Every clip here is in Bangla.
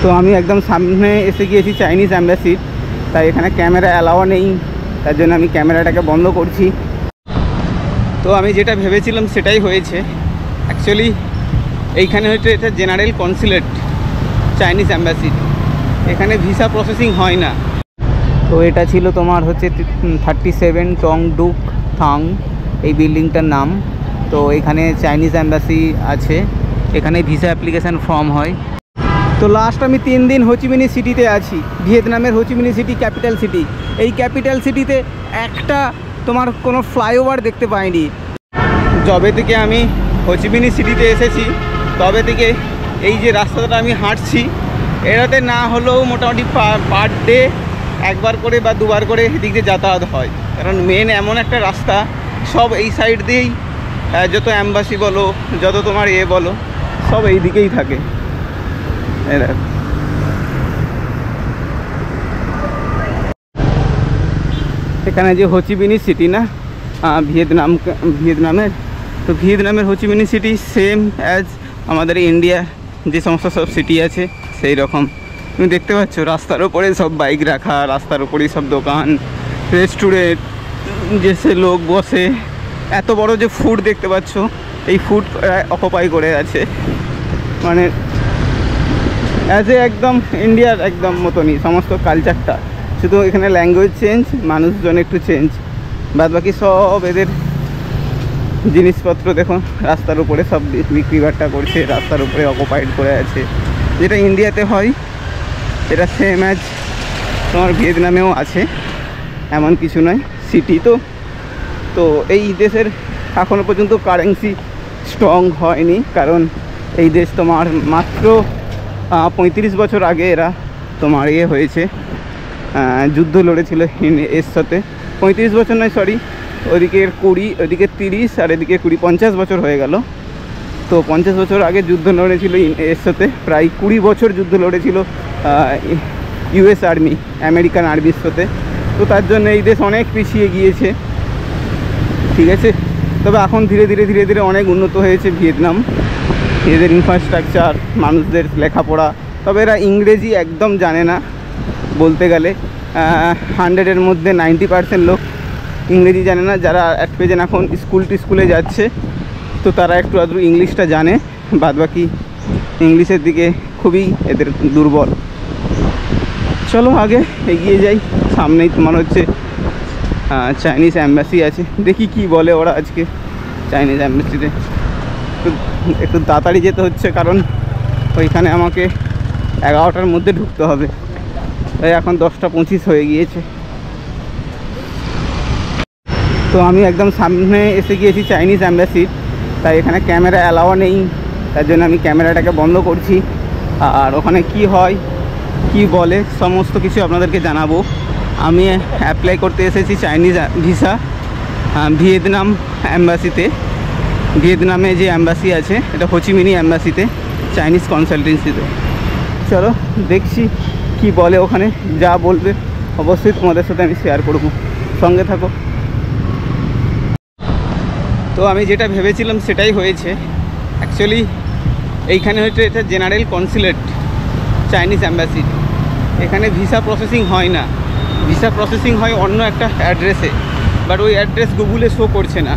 তো আমি একদম সামনে এসে গিয়েছি চাইনিজ অ্যাম্বাসির, তাই এখানে ক্যামেরা অ্যালাও নেই, তার জন্য আমি ক্যামেরাটাকে বন্ধ করছি। তো আমি যেটা ভেবেছিলাম সেটাই হয়েছে। অ্যাকচুয়ালি এইখানে হচ্ছে এটা জেনারেল কনসুলেট চাইনিজ অ্যাম্বাসির, এখানে ভিসা প্রসেসিং হয় না। তো এটা ছিল তোমার হচ্ছে 37 টং ডুক থাং এই বিল্ডিংটার নাম। তো এখানে চাইনিজ অ্যাম্বাসি আছে, এখানে ভিসা অ্যাপ্লিকেশান ফর্ম হয়। তো লাস্ট আমি 3 দিন হোচিমিনি সিটিতে আছি, ভিয়েতনামের হোচিমিনি সিটি ক্যাপিটাল সিটি। এই ক্যাপিটাল সিটিতে একটা তোমার কোনো ফ্লাইওভার দেখতে পাইনি। যবে থেকে আমি হোচিমিনি সিটিতে এসেছি তবে থেকে এই যে রাস্তাটা আমি হাঁটছি এটাতে না হলেও মোটামুটি পার ডে একবার করে বা দুবার করে এদিক দিয়ে যাতায়াত হয়, কারণ মেন এমন একটা রাস্তা, সব এই সাইড দিয়েই যত অ্যাম্বাসি বলো যত তোমার বলো সব এই দিকেই থাকে। এখানে যে হোচিমিনি সিটি না ভিয়েতনামের, তো ভিয়েতনামের হোচিমিনি সিটি সেম অ্যাজ আমাদের ইন্ডিয়া যে সমস্ত সব সিটি আছে সেই রকম। তুমি দেখতে পাচ্ছ রাস্তার ওপরে সব বাইক রাখা, রাস্তার ওপরেই সব দোকান, রেস্টুরেন্ট, যেসে লোক বসে। এত বড় যে ফুড দেখতে পাচ্ছ, এই ফুড অকুপাই করে আছে, মানে অ্যাজ এ একদম ইন্ডিয়ার একদম মতনই সমস্ত কালচারটা, শুধু এখানে ল্যাঙ্গুয়েজ চেঞ্জ, মানুষজন একটু চেঞ্জ, বাদ বাকি সব এদের জিনিসপত্র দেখুন রাস্তার উপরে সব বিক্রি বাট্টা করছে, রাস্তার উপরে অকুপাইড করে আছে। যেটা ইন্ডিয়াতে হয় এটা সেম অ্যাজ তোমার ভিয়েতনামেও আছে, এমন কিছু নয়। সিটি তো এই দেশের এখনও পর্যন্ত কারেন্সি স্ট্রং হয়নি, কারণ এই দেশ তোমার মাত্র 35 বছর আগে এরা তোমার হয়েছে, যুদ্ধ লড়েছিল এর সাথে। 35 বছর নয়, সরি, ওদিকের 20, ওদিকে 30, আর এদিকে 20, 50 বছর হয়ে গেল। তো 50 বছর আগে যুদ্ধ লড়েছিল এর সাথে, প্রায় 20 বছর যুদ্ধ লড়েছিল ইউএস আর্মি, আমেরিকান আর্মির সাথে। তো তার জন্য এই দেশ অনেক পিছিয়ে গিয়েছে, ঠিক আছে। তবে এখন ধীরে ধীরে অনেক উন্নত হয়েছে ভিয়েতনাম, এদের ইনফ্রাস্ট্রাকচার, মানুষদের লেখাপড়া। তবে এরা ইংরেজি একদম জানে না, বলতে গেলে 100-এর মধ্যে 90% লোক ইংরেজি জানে না। যারা অ্যাট প্রেজেন্ট এখন স্কুলে যাচ্ছে তো তারা একটু আধটু ইংলিশটা জানে, বাদ বাকি ইংলিশের দিকে খুবই এদের দুর্বল। চলো আগে এগিয়ে যাই, সামনেই তোমার হচ্ছে চাইনিজ অ্যাম্বাসি আছে, দেখি কি বলে ওরা আজকে চাইনিজ অ্যাম্বাসিতে। একটু তাড়াতাড়ি যেতে হচ্ছে, কারণ ওইখানে আমাকে 11টার মধ্যে ঢুকতে হবে, তাই এখন 10টা 25 হয়ে গিয়েছে। তো আমি একদম সামনে এসে গিয়েছি চাইনিজ অ্যাম্বাসির, তাই এখানে ক্যামেরা অ্যালাও নেই, তার জন্য আমি ক্যামেরাটাকে বন্ধ করছি। আর ওখানে কি হয় কি বলে সমস্ত কিছু আপনাদেরকে জানাবো। আমি অ্যাপ্লাই করতে এসেছি চাইনিজ ভিসা ভিয়েতনাম অ্যাম্বাসিতে। ভিয়েতনামে যে অ্যাম্বাসি আছে এটা হোচিমিনি অ্যাম্বাসিতে, চাইনিজ কনসালটেন্সিতে। চলো দেখছি কি বলে ওখানে, যা বলবে অবশ্যই তোমাদের সাথে আমি শেয়ার করব, সঙ্গে থাকো। তো আমি যেটা ভেবেছিলাম সেটাই হয়েছে। অ্যাকচুয়ালি এইখানে হচ্ছে এটা জেনারেল কনসুলেট চাইনিজ অ্যাম্বাসির, এখানে ভিসা প্রসেসিং হয় না, ভিসা প্রসেসিং হয় অন্য একটা অ্যাড্রেসে, বাট ওই অ্যাড্রেস গুগলে শো করছে না।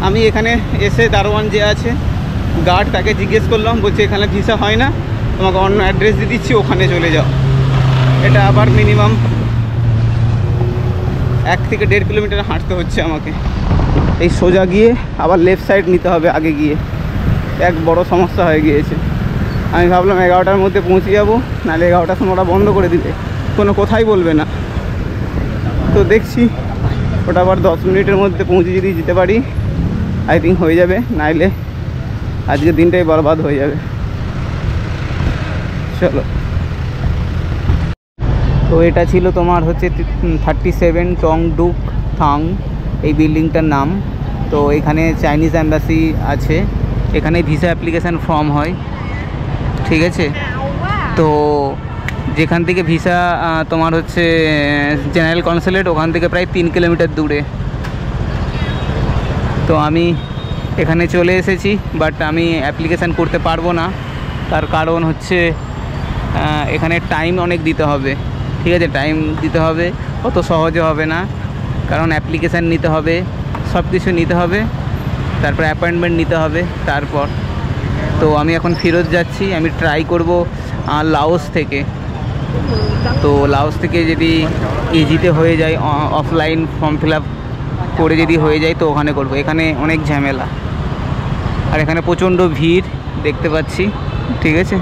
আমি এখানে এসে দারোয়ান যে আছে গার্ড, তাকে জিজ্ঞেস করলাম, বলছে এখানে ভিসা হয় না, তোমাকে অন্য অ্যাড্রেস দিয়ে দিচ্ছি, ওখানে চলে যাও। এটা আবার মিনিমাম 1 থেকে 1.5 কিলোমিটার হাঁটতে হচ্ছে আমাকে। এই সোজা গিয়ে আবার লেফট সাইড নিতে হবে আগে গিয়ে, এক বড় সমস্যা হয়ে গিয়েছে। আমি ভাবলাম 11টার মধ্যে পৌঁছে যাবো, নাহলে 11টার সময় ওটা বন্ধ করে দিবে, কোনো কথাই বলবে না। তো দেখছি ওটা আবার 10 মিনিটের মধ্যে পৌঁছে যদি যেতে পারি আই থিঙ্ক হয়ে যাবে, নাইলে আজকের দিনটাই বরবাদ হয়ে যাবে। চলো। তো এটা ছিল তোমার হচ্ছে 37 টং ডুক থাং এই বিল্ডিংটার নাম। তো এখানে চাইনিজ অ্যাম্বাসি আছে, এখানে ভিসা অ্যাপ্লিকেশান ফর্ম হয়, ঠিক আছে। তো যেখান থেকে ভিসা তোমার হচ্ছে জেনারেল কনসুলেট, ওখান থেকে প্রায় 3 কিলোমিটার দূরে। তো আমি এখানে চলে এসেছি, বাট আমি অ্যাপ্লিকেশান করতে পারবো না, তার কারণ হচ্ছে এখানে টাইম অনেক দিতে হবে, ঠিক আছে, টাইম দিতে হবে, অত সহজে হবে না, কারণ অ্যাপ্লিকেশান নিতে হবে, সব কিছু নিতে হবে, তারপর অ্যাপয়েন্টমেন্ট নিতে হবে। তারপর তো আমি এখন ফেরত যাচ্ছি, আমি ট্রাই করব লাওস থেকে। তো লাওস থেকে যদি ইজিতে হয়ে যায়, অফলাইন ফর্ম ফিল আপ করে যদি হয়ে যায় তো ওখানে করব। এখানে অনেক ঝামেলা আর এখানে প্রচণ্ড ভিড় দেখতে পাচ্ছি, ঠিক আছে।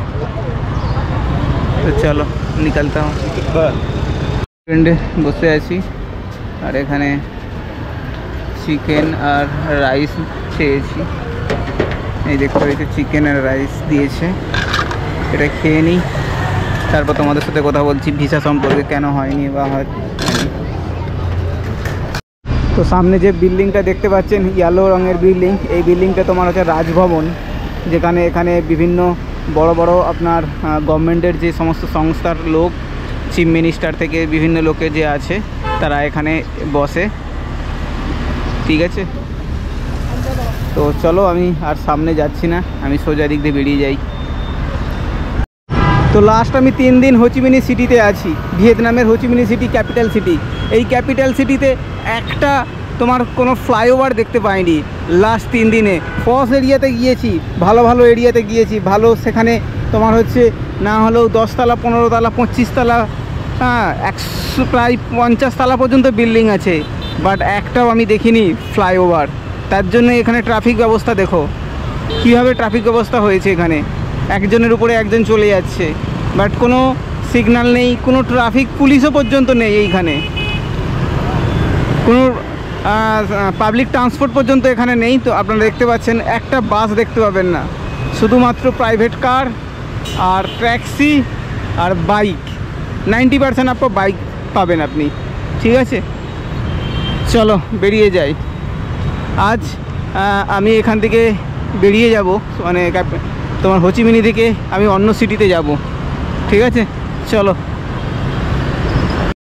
তো চলো নিকালতে হবে। রেস্টুরেন্টে বসে আছি আর এখানে চিকেন আর রাইস খেয়েছি, এই দেখতে পাচ্ছি চিকেন আর রাইস দিয়েছে, এটা খেয়ে নিই, তারপর তোমাদের সাথে কথা বলছি ভিসা সম্পর্কে, কেন হয়নি বা হয়নি। তো সামনে যে বিল্ডিংটা দেখতে পাচ্ছেন ইয়েলো রঙের বিল্ডিং, এই বিল্ডিংটা তোমার হচ্ছে রাজভবন, যেখানে এখানে বিভিন্ন বড় বড় আপনার গভর্নমেন্টের যে সমস্ত সংস্থার লোক, চিফ মিনিস্টার থেকে বিভিন্ন লোকে যে আছে তারা এখানে বসে, ঠিক আছে। তো চলো আমি আর সামনে যাচ্ছি না, আমি সোজা দিক দিয়ে বেরিয়ে যাই। তো লাস্ট আমি 3 দিন হোচিমিনি সিটিতে আছি, ভিয়েতনামের হোচিমিনি সিটি ক্যাপিটাল সিটি। এই ক্যাপিটাল সিটিতে একটা তোমার কোনো ফ্লাইওভার দেখতে পাইনি লাস্ট 3 দিনে। পশ এরিয়াতে গিয়েছি, ভালো ভালো এরিয়াতে গিয়েছি, ভালো সেখানে তোমার হচ্ছে না হলেও 10 তলা 15 তলা 25 তলা, হ্যাঁ 100 প্রায় 50 তলা পর্যন্ত বিল্ডিং আছে, বাট একটাও আমি দেখিনি ফ্লাইওভার। তার জন্য এখানে ট্রাফিক ব্যবস্থা দেখো কীভাবে ট্রাফিক ব্যবস্থা হয়েছে, এখানে একজনের উপরে একজন চলে যাচ্ছে, বাট কোনো সিগন্যাল নেই, কোনো ট্রাফিক পুলিশও পর্যন্ত নেই, এইখানে কোনো পাবলিক ট্রান্সপোর্ট পর্যন্ত এখানে নেই। তো আপনারা দেখতে পাচ্ছেন একটা বাস দেখতে পাবেন না, শুধুমাত্র প্রাইভেট কার আর ট্যাক্সি আর বাইক, 90% আপনার বাইক পাবেন আপনি, ঠিক আছে। চলো বেরিয়ে যাই। আজ আমি এখান থেকে বেরিয়ে যাব, মানে তোমার হোচিমিনি থেকে আমি অন্য সিটিতে যাব, ঠিক আছে। চলো।